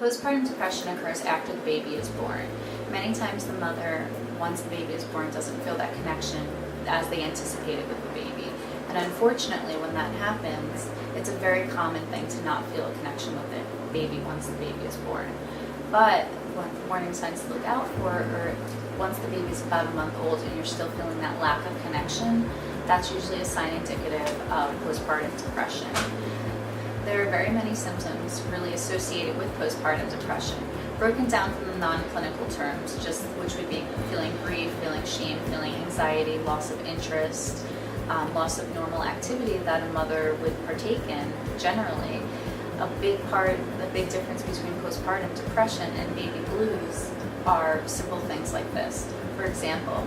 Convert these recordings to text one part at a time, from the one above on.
Postpartum depression occurs after the baby is born. Many times the mother, once the baby is born, doesn't feel that connection as they anticipated with the baby. And unfortunately, when that happens, it's a very common thing to not feel a connection with the baby once the baby is born. But what warning signs to look out for are once the baby's about a month old and you're still feeling that lack of connection, that's usually a sign indicative of postpartum depression. There are very many symptoms really associated with postpartum depression, broken down from the non-clinical terms, just which would be feeling grief, feeling shame, feeling anxiety, loss of interest, loss of normal activity that a mother would partake in generally. A big difference between postpartum depression and baby blues are simple things like this. For example,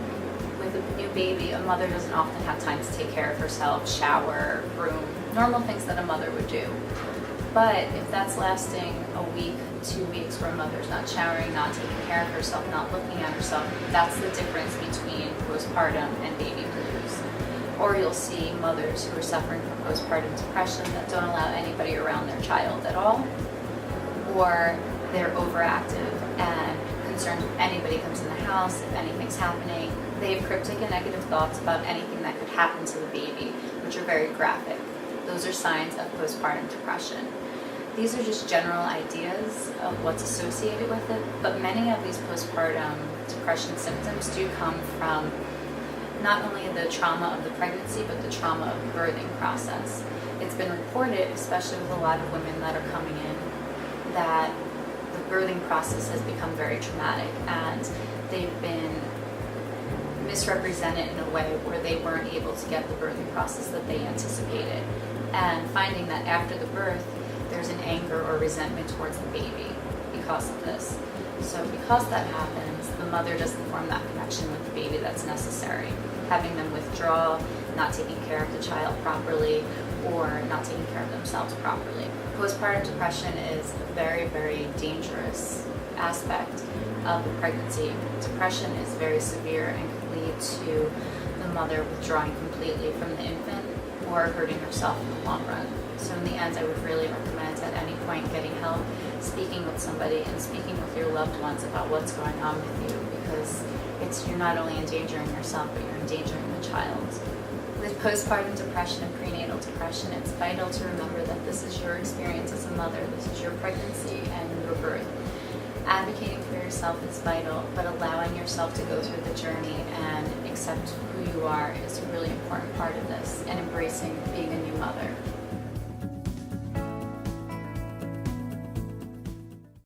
with a new baby, a mother doesn't often have time to take care of herself, shower, groom, normal things that a mother would do. But if that's lasting a week, 2 weeks, where a mother's not showering, not taking care of herself, not looking at herself, that's the difference between postpartum and baby blues. Or you'll see mothers who are suffering from postpartum depression that don't allow anybody around their child at all, or they're overactive and concerned if anybody comes in the house, if anything's happening. They have cryptic and negative thoughts about anything that could happen to the baby, which are very graphic. Those are signs of postpartum depression. These are just general ideas of what's associated with it, but many of these postpartum depression symptoms do come from not only the trauma of the pregnancy, but the trauma of the birthing process. It's been reported, especially with a lot of women that are coming in, that the birthing process has become very traumatic and they've been misrepresented in a way where they weren't able to get the birthing process that they anticipated, and finding that after the birth there's an anger or resentment towards the baby because of this. So because that happens, the mother doesn't form that connection with the baby that's necessary, having them withdraw, not taking care of the child properly, or not taking care of themselves properly. Postpartum depression is a very, very dangerous aspect of the pregnancy. Depression is very severe and can lead to the mother withdrawing completely from the infant or hurting herself in the long run. So in the end, I would really recommend at any point getting help, speaking with somebody and speaking with your loved ones about what's going on with you, because you're not only endangering yourself, but you're endangering the child. With postpartum depression and prenatal depression, it's vital to remember that this is your experience as a mother, this is your pregnancy and your birth. Advocating for yourself is vital, but allowing yourself to go through the journey and accept who you are is a really important part of this, and embracing being a new mother.